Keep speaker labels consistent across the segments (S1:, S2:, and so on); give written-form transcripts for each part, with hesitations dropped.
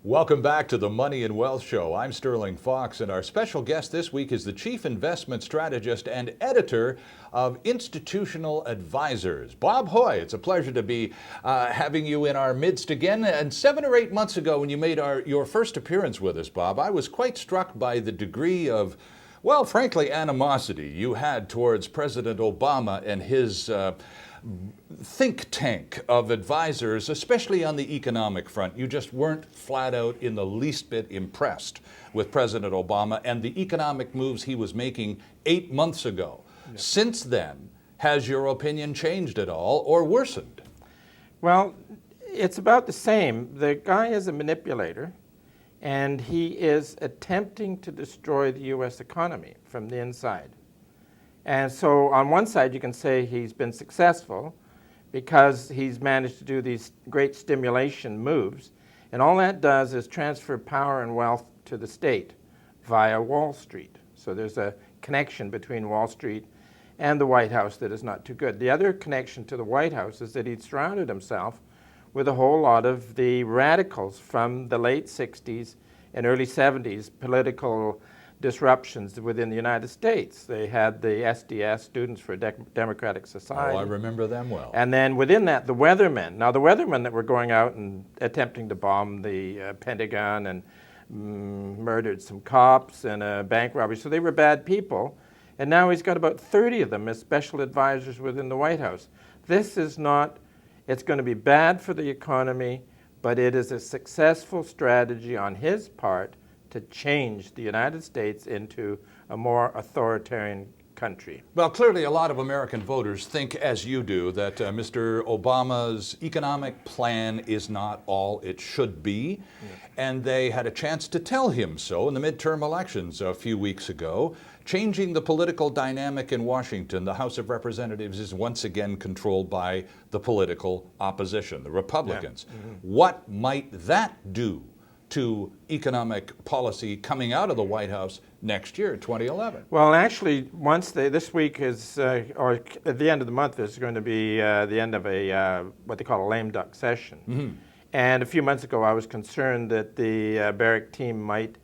S1: Welcome back to the Money and Wealth Show. I'm Sterling Fox, and our special guest this week is the Chief Investment Strategist and Editor of Institutional Advisors, Bob Hoye. It's a pleasure to be having you in our midst again. And 7 or 8 months ago, when you made your first appearance with us, Bob, I was quite struck by the degree of, well, frankly, animosity you had towards President Obama and his think tank of advisors, especially on the economic front. You just weren't flat out in the least bit impressed with President Obama and the economic moves he was making 8 months ago. Yeah. Since then, has your opinion changed at all or worsened?
S2: Well, it's about the same. The guy is a manipulator, and he is attempting to destroy the U.S. economy from the inside. And so on one side, you can say he's been successful because he's managed to do these great stimulation moves. And all that does is transfer power and wealth to the state via Wall Street. So there's a connection between Wall Street and the White House that is not too good. The other connection to the White House is that he'd surrounded himself with a whole lot of the radicals from the late 60s and early 70s political disruptions within the United States. They had the SDS, Students for Democratic Society.
S1: Oh, I remember them well.
S2: And then within that, the weathermen. Now, the weathermen that were going out and attempting to bomb the Pentagon and murdered some cops and a bank robbery, so they were bad people. And now he's got about 30 of them as special advisors within the White House. This is not, it's going to be bad for the economy, but it is a successful strategy on his part to change the United States into a more authoritarian country.
S1: Well, clearly a lot of American voters think, as you do, that Mr. Obama's economic plan is not all it should be. Yes. And they had a chance to tell him so in the midterm elections a few weeks ago. Changing the political dynamic in Washington, the House of Representatives is once again controlled by the political opposition, the Republicans. Yeah. Mm-hmm. What might that do to economic policy coming out of the White House next year, 2011?
S2: Well, actually, this week is, or at the end of the month, is going to be the end of a what they call a lame duck session. Mm-hmm. And a few months ago, I was concerned that the Barrack team might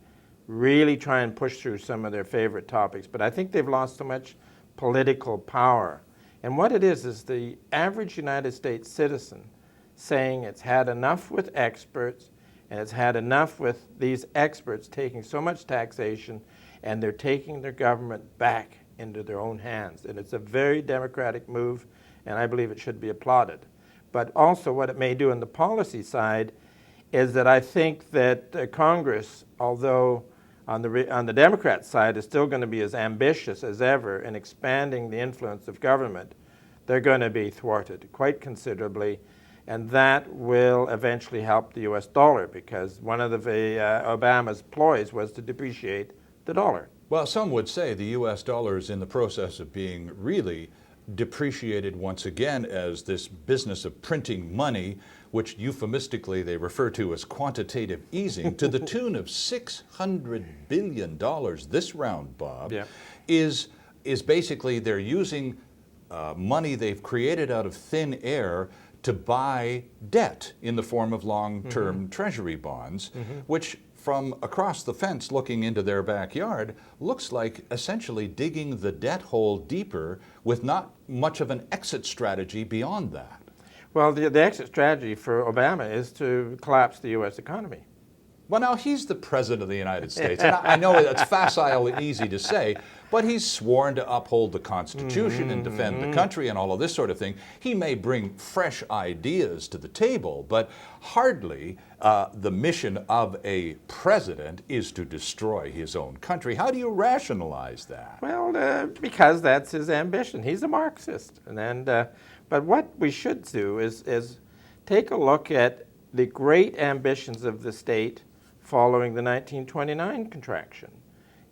S2: really try and push through some of their favorite topics, but I think they've lost so much political power. And what it is the average United States citizen saying it's had enough with experts, and it's had enough with these experts taking so much taxation, and they're taking their government back into their own hands. And it's a very democratic move, and I believe it should be applauded. But also what it may do on the policy side is that I think that Congress, although on the Democrat side is still going to be as ambitious as ever in expanding the influence of government, they're going to be thwarted quite considerably. And that will eventually help the U.S. dollar, because one of Obama's ploys was to depreciate the dollar.
S1: Well, some would say the U.S. dollar is in the process of being really depreciated once again as this business of printing money, which euphemistically they refer to as quantitative easing, to the tune of $600 billion this round, Bob, yeah, is basically they're using money they've created out of thin air to buy debt in the form of long-term treasury bonds, which from across the fence looking into their backyard looks like essentially digging the debt hole deeper with not much of an exit strategy beyond that.
S2: Well, the exit strategy for Obama is to collapse the U.S. economy.
S1: Well, now, he's the President of the United States, and I know that's facile and easy to say, but he's sworn to uphold the Constitution and defend the country and all of this sort of thing. He may bring fresh ideas to the table, but hardly the mission of a president is to destroy his own country. How do you rationalize that?
S2: Well, because that's his ambition. He's a Marxist. But what we should do is take a look at the great ambitions of the state following the 1929 contraction.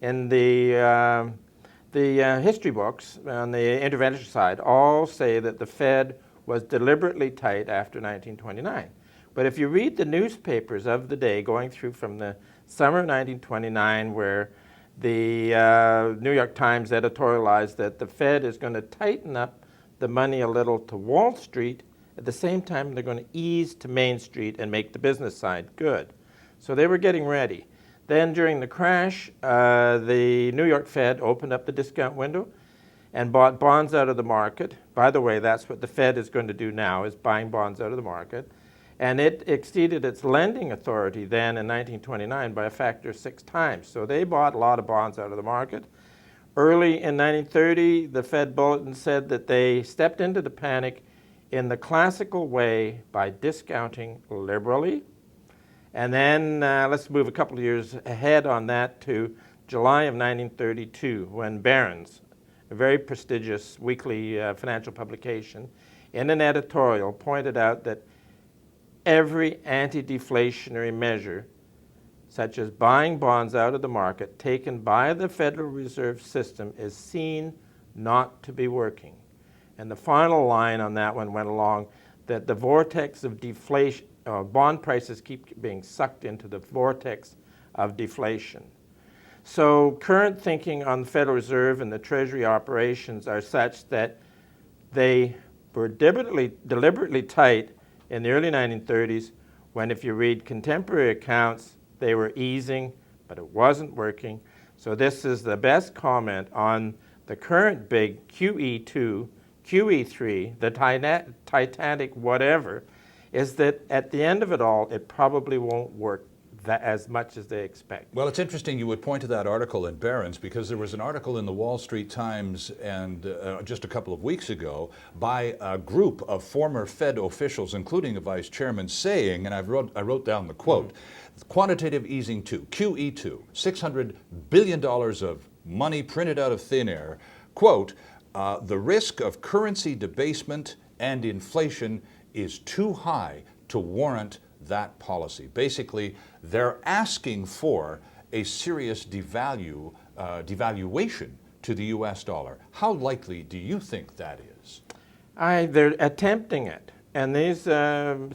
S2: In the history books on the intervention side all say that the Fed was deliberately tight after 1929. But if you read the newspapers of the day going through from the summer of 1929, where the New York Times editorialized that the Fed is going to tighten up the money a little to Wall Street, at the same time they're going to ease to Main Street and make the business side good. So they were getting ready. Then during the crash, the New York Fed opened up the discount window and bought bonds out of the market. By the way, that's what the Fed is going to do now, is buying bonds out of the market. And it exceeded its lending authority then in 1929 by a factor of 6 times. So they bought a lot of bonds out of the market. Early in 1930, the Fed bulletin said that they stepped into the panic in the classical way by discounting liberally. And then let's move a couple of years ahead on that to July of 1932, when Barron's, a very prestigious weekly financial publication, in an editorial pointed out that every anti-deflationary measure, such as buying bonds out of the market, taken by the Federal Reserve System, is seen not to be working. And the final line on that one went along that the vortex of deflation, bond prices keep being sucked into the vortex of deflation. So current thinking on the Federal Reserve and the Treasury operations are such that they were deliberately tight in the early 1930s, when if you read contemporary accounts, they were easing, but it wasn't working. So this is the best comment on the current big QE2, QE3, the Titanic whatever, is that at the end of it all, it probably won't work as much as they expect.
S1: Well, it's interesting you would point to that article in Barron's, because there was an article in the Wall Street Times and just a couple of weeks ago by a group of former Fed officials, including a vice chairman, saying, and I wrote down the quote, quantitative easing 2, QE2, $600 billion of money printed out of thin air, quote, the risk of currency debasement and inflation is too high to warrant that policy. Basically, they're asking for a serious devaluation to the U.S. dollar. How likely do you think that is?
S2: They're attempting it. And this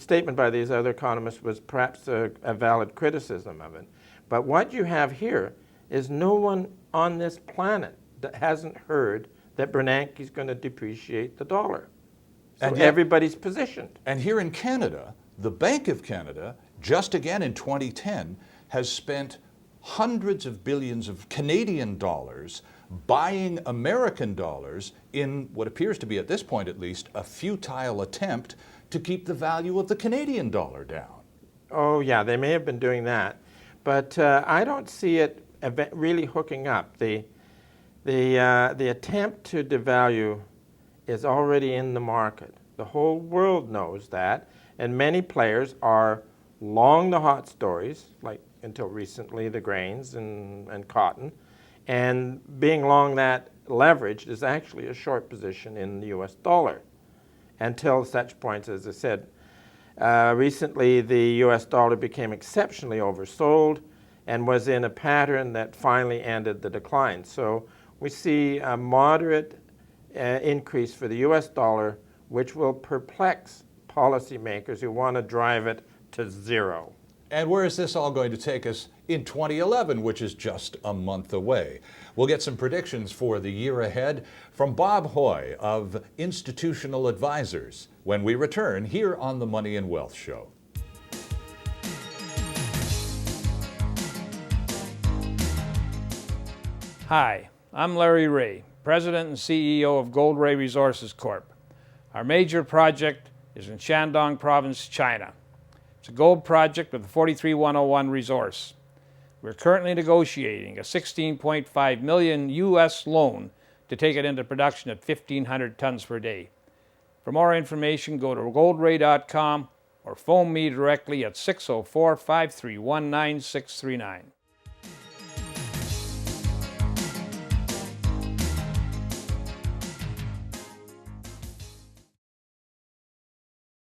S2: statement by these other economists was perhaps a valid criticism of it. But what you have here is no one on this planet that hasn't heard that Bernanke is going to depreciate the dollar. So
S1: and yet,
S2: everybody's positioned.
S1: And here in Canada, the Bank of Canada, just again in 2010, has spent hundreds of billions of Canadian dollars buying American dollars in what appears to be, at this point at least, a futile attempt to keep the value of the Canadian dollar down.
S2: Oh yeah, they may have been doing that. But I don't see it really hooking up. The attempt to devalue is already in the market. The whole world knows that. And many players are long the hot stories, like until recently the grains and cotton, and being long that leverage is actually a short position in the US dollar until such points, as I said. Recently the US dollar became exceptionally oversold and was in a pattern that finally ended the decline. So we see a moderate increase for the US dollar, which will perplex policymakers who want to drive it to zero.
S1: And where is this all going to take us in 2011, which is just a month away? We'll get some predictions for the year ahead from Bob Hoye of Institutional Advisors when we return here on the Money and Wealth Show.
S3: Hi, I'm Larry Ray, President and CEO of Gold Ray Resources Corp. Our major project is in Shandong Province, China. It's a gold project with a 43101 resource. We're currently negotiating a $16.5 million US loan to take it into production at 1,500 tons per day. For more information, go to goldray.com or phone me directly at 604-531-9639.